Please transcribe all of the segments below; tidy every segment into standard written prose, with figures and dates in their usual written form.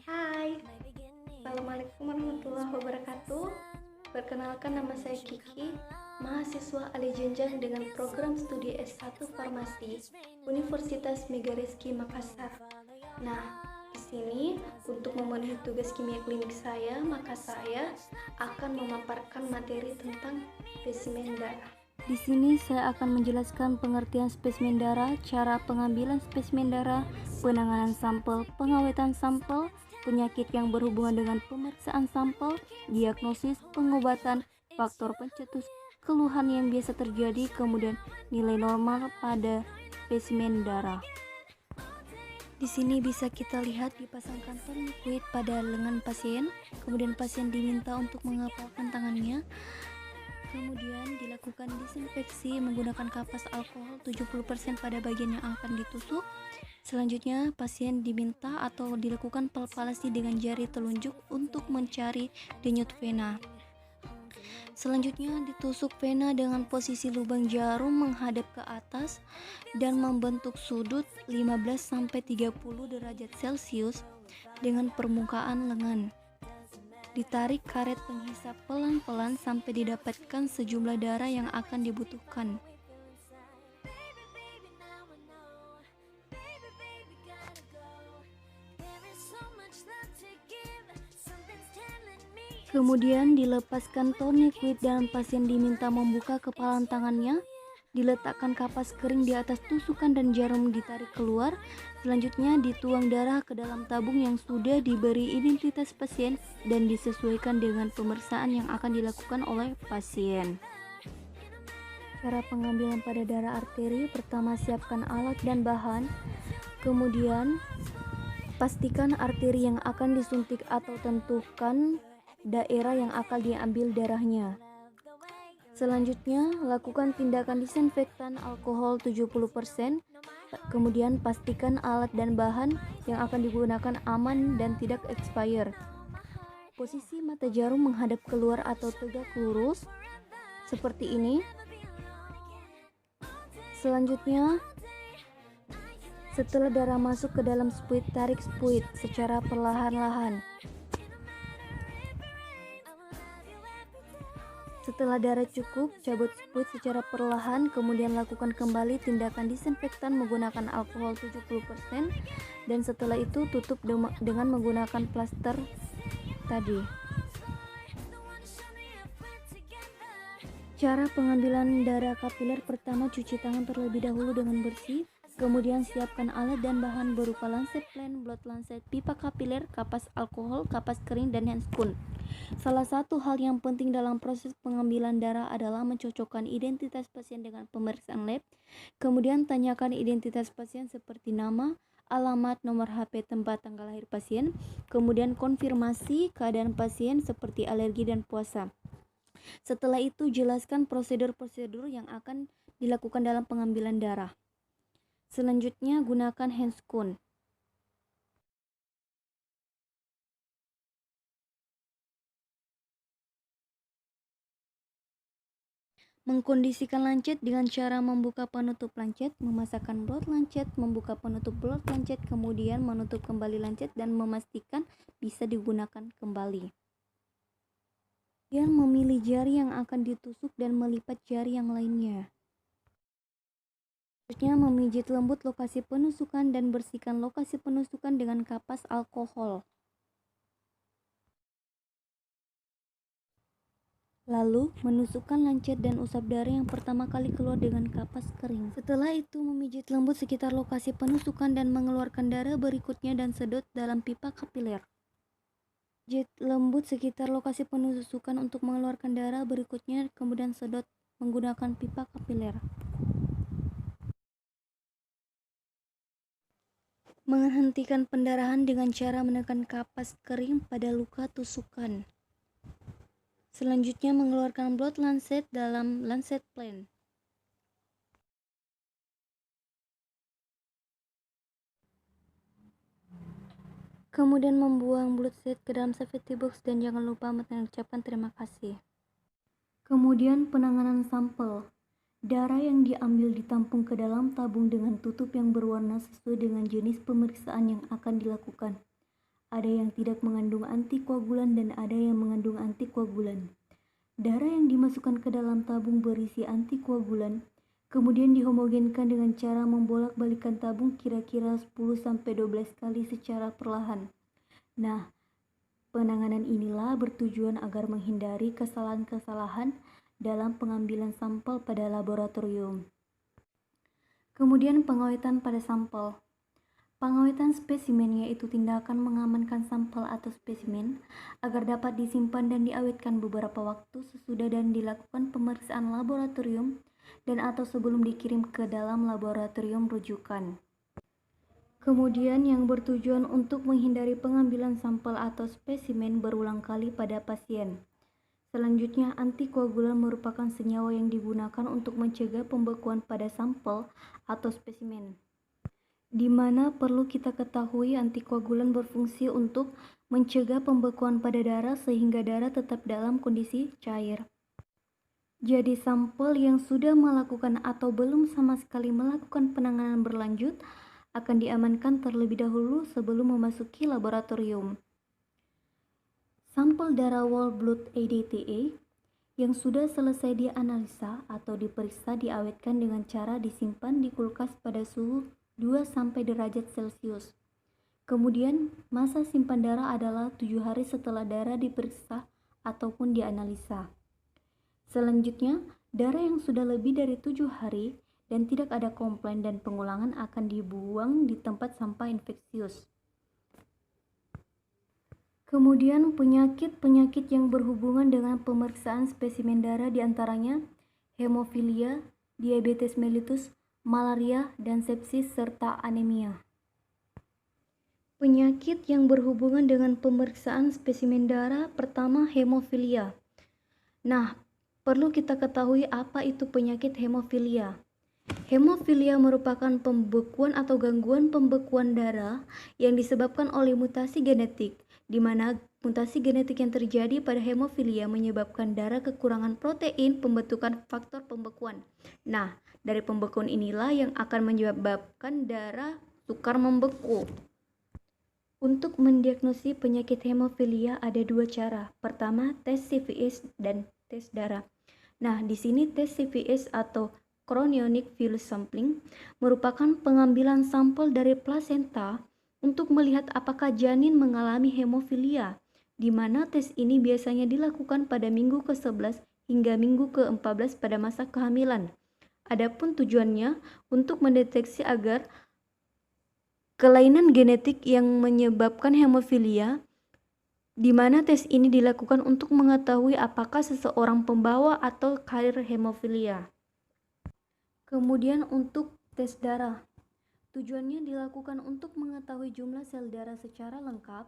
Hai, Assalamualaikum warahmatullahi wabarakatuh. Perkenalkan, nama saya Kiki, mahasiswa alih jenjang dengan program studi S1 Farmasi Universitas Megarizky Makassar. Nah, di sini untuk memenuhi tugas kimia klinik saya, maka saya akan memaparkan materi tentang spesimen darah. Di sini saya akan menjelaskan pengertian spesimen darah, cara pengambilan spesimen darah, penanganan sampel, pengawetan sampel, penyakit yang berhubungan dengan pemeriksaan sampel, diagnosis, pengobatan, faktor pencetus, keluhan yang biasa terjadi, kemudian nilai normal pada spesimen darah. Di sini bisa kita lihat dipasangkan tourniquet pada lengan pasien, kemudian pasien diminta untuk mengepalkan tangannya. Kemudian dilakukan disinfeksi menggunakan kapas alkohol 70% pada bagian yang akan ditusuk. Selanjutnya pasien diminta atau dilakukan palpasi dengan jari telunjuk untuk mencari denyut vena. Selanjutnya ditusuk vena dengan posisi lubang jarum menghadap ke atas dan membentuk sudut 15-30 derajat Celcius dengan permukaan lengan. Ditarik karet penghisap pelan-pelan sampai didapatkan sejumlah darah yang akan dibutuhkan. Kemudian dilepaskan tourniquet dan pasien diminta membuka kepalan tangannya. Diletakkan kapas kering di atas tusukan dan jarum ditarik keluar. Selanjutnya dituang darah ke dalam tabung yang sudah diberi identitas pasien dan disesuaikan dengan pemeriksaan yang akan dilakukan oleh pasien. Cara pengambilan pada darah arteri: pertama, siapkan alat dan bahan. Kemudian pastikan arteri yang akan disuntik atau tentukan daerah yang akan diambil darahnya. Selanjutnya, lakukan tindakan disinfektan alkohol 70%. Kemudian pastikan alat dan bahan yang akan digunakan aman dan tidak expire. Posisi mata jarum menghadap keluar atau tegak lurus seperti ini. Selanjutnya, setelah darah masuk ke dalam spuit, tarik spuit secara perlahan-lahan. Setelah darah cukup, cabut spuit secara perlahan, kemudian lakukan kembali tindakan disinfektan menggunakan alkohol 70% dan setelah itu tutup dengan menggunakan plaster tadi. Cara pengambilan darah kapiler: pertama, cuci tangan terlebih dahulu dengan bersih. Kemudian siapkan alat dan bahan berupa lancet plain, blood lancet, pipa kapiler, kapas alkohol, kapas kering, dan handspoon. Salah satu hal yang penting dalam proses pengambilan darah adalah mencocokkan identitas pasien dengan pemeriksaan lab. Kemudian tanyakan identitas pasien seperti nama, alamat, nomor HP, tempat tanggal lahir pasien. Kemudian konfirmasi keadaan pasien seperti alergi dan puasa. Setelah itu jelaskan prosedur-prosedur yang akan dilakukan dalam pengambilan darah. Selanjutnya gunakan handscoon. Mengkondisikan lancet dengan cara membuka penutup lancet, memasakkan blood lancet, membuka penutup blood lancet, kemudian menutup kembali lancet dan memastikan bisa digunakan kembali. Kemudian memilih jari yang akan ditusuk dan melipat jari yang lainnya. Selanjutnya memijit lembut lokasi penusukan dan bersihkan lokasi penusukan dengan kapas alkohol. Lalu, menusukkan lancet dan usap darah yang pertama kali keluar dengan kapas kering. Setelah itu, memijit lembut sekitar lokasi penusukan dan mengeluarkan darah berikutnya dan sedot dalam pipa kapiler. Pijit lembut sekitar lokasi penusukan untuk mengeluarkan darah berikutnya, kemudian sedot menggunakan pipa kapiler. Menghentikan pendarahan dengan cara menekan kapas kering pada luka tusukan. Selanjutnya mengeluarkan blood lancet dalam lancet plain. Kemudian membuang blood set ke dalam safety box dan jangan lupa mengucapkan terima kasih. Kemudian penanganan sampel. Darah yang diambil ditampung ke dalam tabung dengan tutup yang berwarna sesuai dengan jenis pemeriksaan yang akan dilakukan. Ada yang tidak mengandung antikoagulan dan ada yang mengandung antikoagulan. Darah yang dimasukkan ke dalam tabung berisi antikoagulan kemudian dihomogenkan dengan cara membolak-balikan tabung kira-kira 10-12 kali secara perlahan. Nah, penanganan inilah bertujuan agar menghindari kesalahan-kesalahan dalam pengambilan sampel pada laboratorium. Kemudian pengawetan pada sampel. Pengawetan spesimen yaitu tindakan mengamankan sampel atau spesimen agar dapat disimpan dan diawetkan beberapa waktu sesudah dan dilakukan pemeriksaan laboratorium dan atau sebelum dikirim ke dalam laboratorium rujukan. Kemudian yang bertujuan untuk menghindari pengambilan sampel atau spesimen berulang kali pada pasien. Selanjutnya, antikoagulan merupakan senyawa yang digunakan untuk mencegah pembekuan pada sampel atau spesimen. Di mana perlu kita ketahui antikoagulan berfungsi untuk mencegah pembekuan pada darah sehingga darah tetap dalam kondisi cair. Jadi sampel yang sudah melakukan atau belum sama sekali melakukan penanganan berlanjut akan diamankan terlebih dahulu sebelum memasuki laboratorium. Sampel darah whole blood ADTA yang sudah selesai dianalisa atau diperiksa diawetkan dengan cara disimpan di kulkas pada suhu 2 derajat Celcius. Kemudian masa simpan darah adalah 7 hari setelah darah diperiksa ataupun dianalisa. Selanjutnya, darah yang sudah lebih dari 7 hari dan tidak ada komplain dan pengulangan akan dibuang di tempat sampah infeksius. Kemudian penyakit-penyakit yang berhubungan dengan pemeriksaan spesimen darah diantaranya hemofilia, diabetes mellitus, malaria, dan sepsis serta anemia. Penyakit yang berhubungan dengan pemeriksaan spesimen darah pertama hemofilia. Nah, perlu kita ketahui apa itu penyakit hemofilia. Hemofilia merupakan pembekuan atau gangguan pembekuan darah yang disebabkan oleh mutasi genetik, di mana mutasi genetik yang terjadi pada hemofilia menyebabkan darah kekurangan protein pembentukan faktor pembekuan. Nah, dari pembekuan inilah yang akan menyebabkan darah sukar membeku. Untuk mendiagnosis penyakit hemofilia ada 2 cara. Pertama, tes CVS dan tes darah. Nah, di sini tes CVS atau chorionic villus sampling merupakan pengambilan sampel dari plasenta untuk melihat apakah janin mengalami hemofilia, di mana tes ini biasanya dilakukan pada minggu ke-11 hingga minggu ke-14 pada masa kehamilan. Adapun tujuannya untuk mendeteksi agar kelainan genetik yang menyebabkan hemofilia, di mana tes ini dilakukan untuk mengetahui apakah seseorang pembawa atau karier hemofilia. Kemudian untuk tes darah. Tujuannya dilakukan untuk mengetahui jumlah sel darah secara lengkap.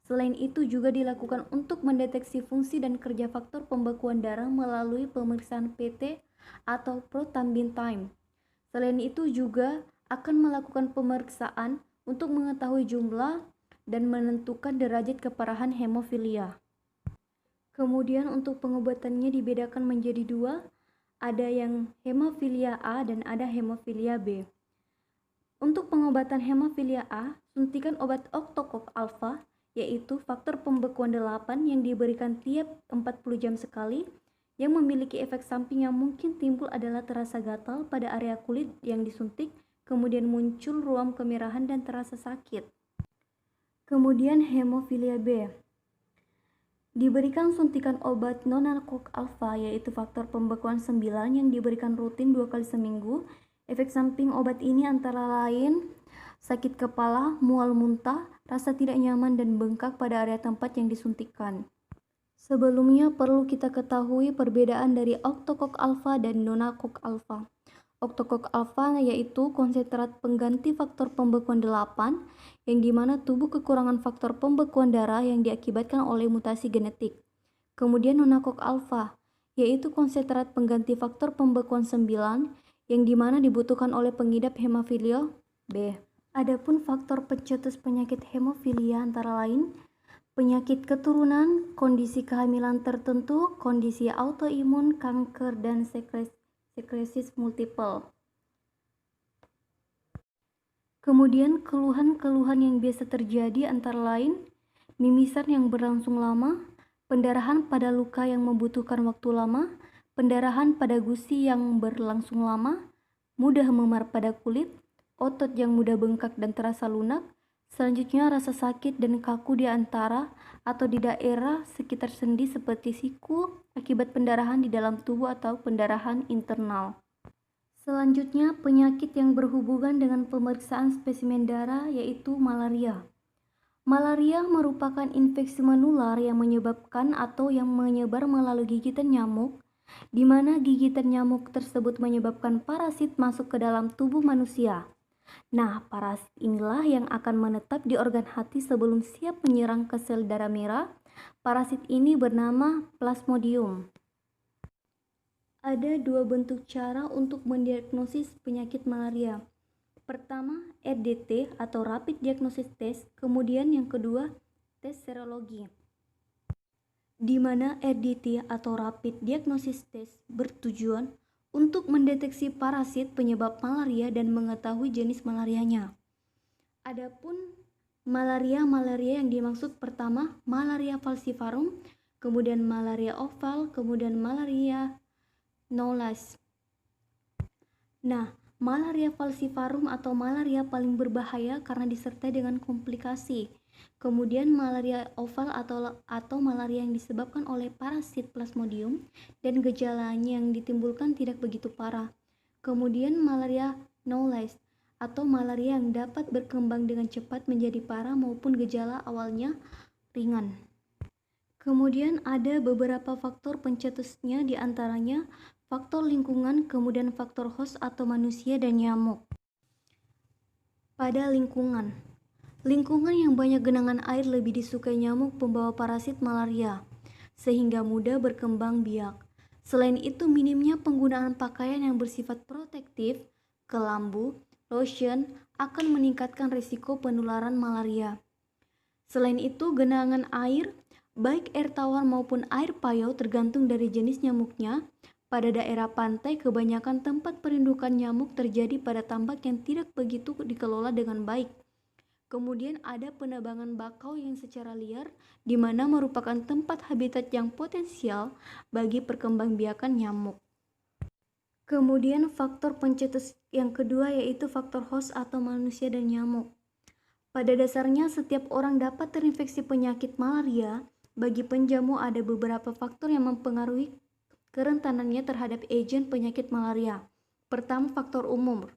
Selain itu juga dilakukan untuk mendeteksi fungsi dan kerja faktor pembekuan darah melalui pemeriksaan PT atau prothrombin time. Selain itu juga akan melakukan pemeriksaan untuk mengetahui jumlah dan menentukan derajat keparahan hemofilia. Kemudian untuk pengobatannya dibedakan menjadi 2, ada yang hemofilia A dan ada hemofilia B. Untuk pengobatan hemofilia A, suntikan obat oktokok alfa, yaitu faktor pembekuan 8 yang diberikan tiap 40 jam sekali, yang memiliki efek samping yang mungkin timbul adalah terasa gatal pada area kulit yang disuntik, kemudian muncul ruam kemerahan dan terasa sakit. Kemudian hemofilia B. Diberikan suntikan obat nonarkok alfa yaitu faktor pembekuan 9 yang diberikan rutin 2 kali seminggu. Efek samping obat ini antara lain sakit kepala, mual muntah, rasa tidak nyaman dan bengkak pada area tempat yang disuntikan. Sebelumnya perlu kita ketahui perbedaan dari oktokok alfa dan nonarkok alfa. Oktokok alfa yaitu konsentrat pengganti faktor pembekuan 8 yang dimana tubuh kekurangan faktor pembekuan darah yang diakibatkan oleh mutasi genetik. Kemudian nonarkok alfa yaitu konsentrat pengganti faktor pembekuan 9 yang dimana dibutuhkan oleh pengidap hemofilia B. Adapun faktor pencetus penyakit hemofilia antara lain penyakit keturunan, kondisi kehamilan tertentu, kondisi autoimun, kanker, dan sekresi sklerosis multiple. Kemudian keluhan-keluhan yang biasa terjadi antara lain mimisan yang berlangsung lama, pendarahan pada luka yang membutuhkan waktu lama, pendarahan pada gusi yang berlangsung lama, mudah memar pada kulit, otot yang mudah bengkak dan terasa lunak, selanjutnya rasa sakit dan kaku di antara atau di daerah sekitar sendi seperti siku akibat pendarahan di dalam tubuh atau pendarahan internal. Selanjutnya, penyakit yang berhubungan dengan pemeriksaan spesimen darah yaitu malaria. Malaria merupakan infeksi menular yang menyebabkan atau yang menyebar melalui gigitan nyamuk, di mana gigitan nyamuk tersebut menyebabkan parasit masuk ke dalam tubuh manusia. Nah, parasit inilah yang akan menetap di organ hati sebelum siap menyerang ke sel darah merah. Parasit ini bernama Plasmodium. Ada dua bentuk cara untuk mendiagnosis penyakit malaria. Pertama, RDT atau Rapid Diagnosis Test, kemudian yang kedua, tes serologi. Di mana RDT atau Rapid Diagnosis Test bertujuan untuk mendeteksi parasit penyebab malaria dan mengetahui jenis malarianya. Adapun malaria yang dimaksud pertama, malaria falciparum, kemudian malaria oval, kemudian malaria knowles. Nah, malaria falciparum atau malaria paling berbahaya karena disertai dengan komplikasi. Kemudian malaria oval atau malaria yang disebabkan oleh parasit Plasmodium dan gejalanya yang ditimbulkan tidak begitu parah. Kemudian malaria knowles atau malaria yang dapat berkembang dengan cepat menjadi parah maupun gejala awalnya ringan. Kemudian ada beberapa faktor pencetusnya, diantaranya faktor lingkungan, kemudian faktor host atau manusia dan nyamuk. Pada lingkungan yang banyak genangan air lebih disukai nyamuk pembawa parasit malaria, sehingga mudah berkembang biak. Selain itu, minimnya penggunaan pakaian yang bersifat protektif, kelambu, lotion akan meningkatkan risiko penularan malaria. Selain itu, genangan air, baik air tawar maupun air payau tergantung dari jenis nyamuknya. Pada daerah pantai, kebanyakan tempat perindukan nyamuk terjadi pada tambak yang tidak begitu dikelola dengan baik. Kemudian ada penebangan bakau yang secara liar, di mana merupakan tempat habitat yang potensial bagi perkembangbiakan nyamuk. Kemudian faktor pencetus yang kedua yaitu faktor host atau manusia dan nyamuk. Pada dasarnya, setiap orang dapat terinfeksi penyakit malaria. Bagi penjamu ada beberapa faktor yang mempengaruhi kerentanannya terhadap agen penyakit malaria. Pertama, faktor umur.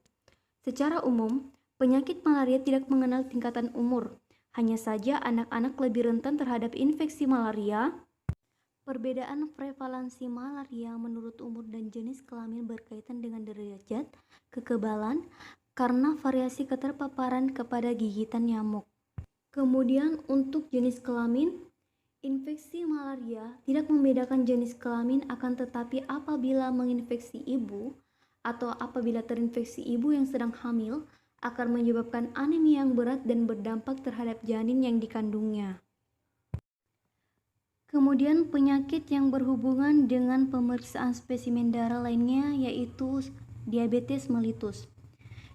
Secara umum, penyakit malaria tidak mengenal tingkatan umur. Hanya saja anak-anak lebih rentan terhadap infeksi malaria. Perbedaan prevalensi malaria menurut umur dan jenis kelamin berkaitan dengan derajat kekebalan karena variasi keterpaparan kepada gigitan nyamuk. Kemudian untuk jenis kelamin, infeksi malaria tidak membedakan jenis kelamin, akan tetapi apabila menginfeksi ibu atau apabila terinfeksi ibu yang sedang hamil akan menyebabkan anemia yang berat dan berdampak terhadap janin yang dikandungnya. Kemudian penyakit yang berhubungan dengan pemeriksaan spesimen darah lainnya yaitu diabetes mellitus.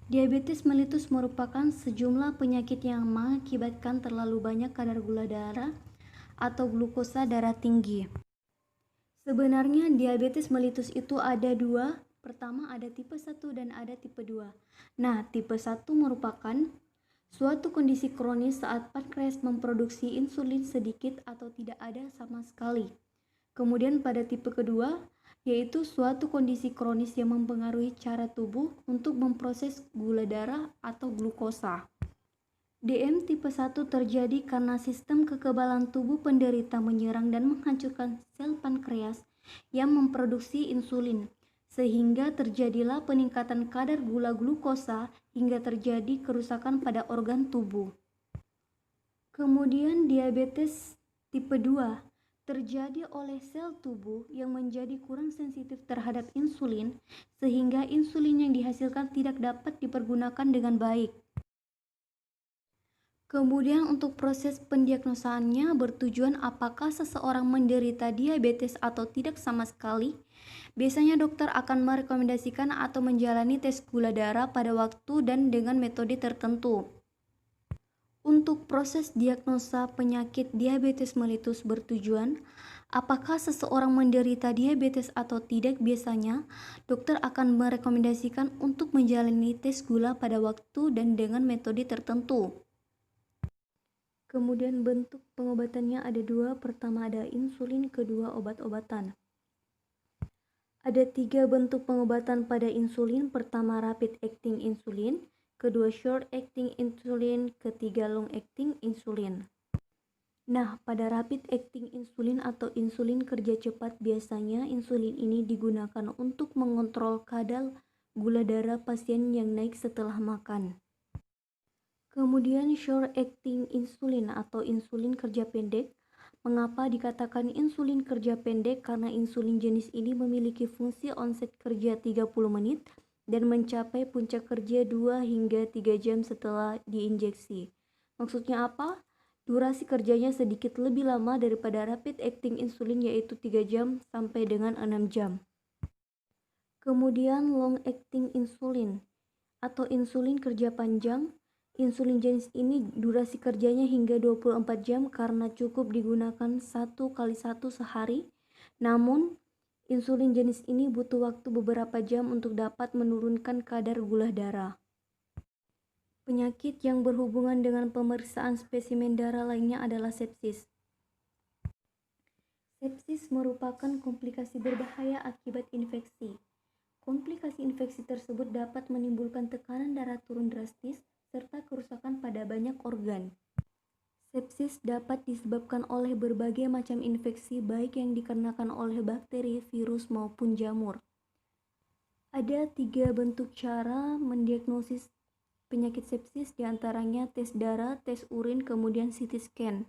Diabetes mellitus merupakan sejumlah penyakit yang mengakibatkan terlalu banyak kadar gula darah atau glukosa darah tinggi. Sebenarnya diabetes mellitus itu ada dua. Pertama ada tipe 1 dan ada tipe 2. Nah, tipe 1 merupakan suatu kondisi kronis saat pankreas memproduksi insulin sedikit atau tidak ada sama sekali. Kemudian pada tipe kedua, yaitu suatu kondisi kronis yang mempengaruhi cara tubuh untuk memproses gula darah atau glukosa. DM tipe 1 terjadi karena sistem kekebalan tubuh penderita menyerang dan menghancurkan sel pankreas yang memproduksi insulin, sehingga terjadilah peningkatan kadar gula glukosa hingga terjadi kerusakan pada organ tubuh. Kemudian diabetes tipe 2 terjadi oleh sel tubuh yang menjadi kurang sensitif terhadap insulin, sehingga insulin yang dihasilkan tidak dapat dipergunakan dengan baik. Kemudian untuk proses pendiagnosaannya bertujuan apakah seseorang menderita diabetes atau tidak sama sekali. Biasanya dokter akan merekomendasikan atau menjalani tes gula darah pada waktu dan dengan metode tertentu. Untuk proses diagnosa penyakit diabetes mellitus bertujuan, apakah seseorang menderita diabetes atau tidak, biasanya dokter akan merekomendasikan untuk menjalani tes gula pada waktu dan dengan metode tertentu. Kemudian bentuk pengobatannya ada dua, pertama ada insulin, kedua obat-obatan. Ada 3 bentuk pengobatan pada insulin, pertama rapid acting insulin, kedua short acting insulin, ketiga long acting insulin. Nah, pada rapid acting insulin atau insulin kerja cepat, biasanya insulin ini digunakan untuk mengontrol kadar gula darah pasien yang naik setelah makan. Kemudian short acting insulin atau insulin kerja pendek. Mengapa dikatakan insulin kerja pendek? Karena insulin jenis ini memiliki fungsi onset kerja 30 menit dan mencapai puncak kerja 2 hingga 3 jam setelah diinjeksi. Maksudnya apa? Durasi kerjanya sedikit lebih lama daripada rapid acting insulin, yaitu 3 jam sampai dengan 6 jam. Kemudian long acting insulin atau insulin kerja panjang. Insulin jenis ini durasi kerjanya hingga 24 jam karena cukup digunakan 1x1 sehari. Namun, insulin jenis ini butuh waktu beberapa jam untuk dapat menurunkan kadar gula darah. Penyakit yang berhubungan dengan pemeriksaan spesimen darah lainnya adalah sepsis. Sepsis merupakan komplikasi berbahaya akibat infeksi. Komplikasi infeksi tersebut dapat menimbulkan tekanan darah turun drastis serta kerusakan pada banyak organ. Sepsis dapat disebabkan oleh berbagai macam infeksi, baik yang dikarenakan oleh bakteri, virus, maupun jamur. Ada 3 bentuk cara mendiagnosis penyakit sepsis, diantaranya tes darah, tes urin, kemudian CT scan.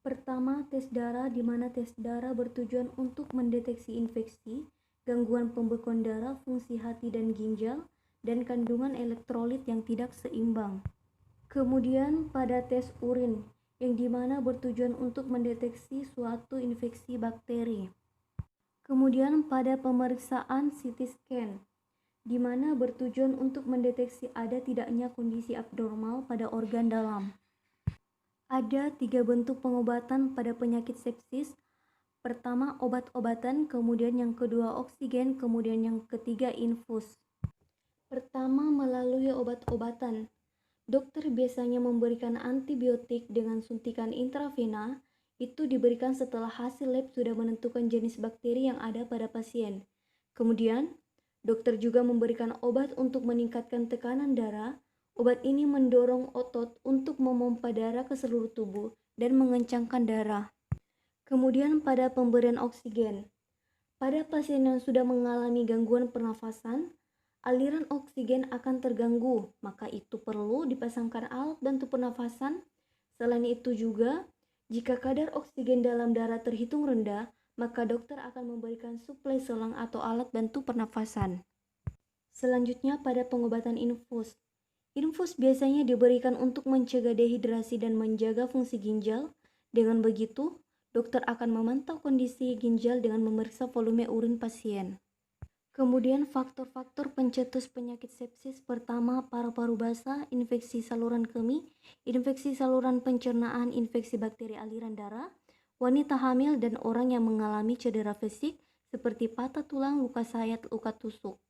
Pertama, tes darah, di mana tes darah bertujuan untuk mendeteksi infeksi, gangguan pembekuan darah, fungsi hati dan ginjal, dan kandungan elektrolit yang tidak seimbang. Kemudian pada tes urin, yang dimana bertujuan untuk mendeteksi suatu infeksi bakteri. Kemudian pada pemeriksaan CT scan, di mana bertujuan untuk mendeteksi ada tidaknya kondisi abnormal pada organ dalam. Ada 3 bentuk pengobatan pada penyakit sepsis. Pertama, obat-obatan, kemudian yang kedua oksigen, kemudian yang ketiga infus. Pertama, melalui obat-obatan. Dokter biasanya memberikan antibiotik dengan suntikan intravena. Itu diberikan setelah hasil lab sudah menentukan jenis bakteri yang ada pada pasien. Kemudian, dokter juga memberikan obat untuk meningkatkan tekanan darah. Obat ini mendorong otot untuk memompa darah ke seluruh tubuh dan mengencangkan darah. Kemudian pada pemberian oksigen. Pada pasien yang sudah mengalami gangguan pernafasan, aliran oksigen akan terganggu, maka itu perlu dipasangkan alat bantu pernafasan. Selain itu juga, jika kadar oksigen dalam darah terhitung rendah, maka dokter akan memberikan suplai selang atau alat bantu pernafasan. Selanjutnya pada pengobatan infus. Infus biasanya diberikan untuk mencegah dehidrasi dan menjaga fungsi ginjal. Dengan begitu, dokter akan memantau kondisi ginjal dengan memeriksa volume urin pasien. Kemudian faktor-faktor pencetus penyakit sepsis, pertama paru-paru basah, infeksi saluran kemih, infeksi saluran pencernaan, infeksi bakteri aliran darah, wanita hamil, dan orang yang mengalami cedera fisik seperti patah tulang, luka sayat, luka tusuk.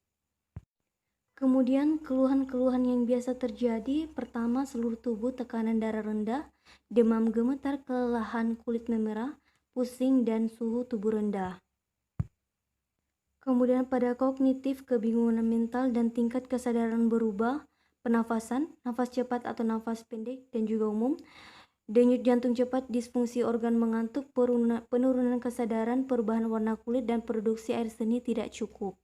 Kemudian keluhan-keluhan yang biasa terjadi, pertama seluruh tubuh tekanan darah rendah, demam gemetar, kelelahan, kulit memerah, pusing, dan suhu tubuh rendah. Kemudian pada kognitif, kebingungan mental dan tingkat kesadaran berubah, pernafasan, nafas cepat atau nafas pendek dan juga umum, denyut jantung cepat, disfungsi organ mengantuk, penurunan kesadaran, perubahan warna kulit, dan produksi air seni tidak cukup.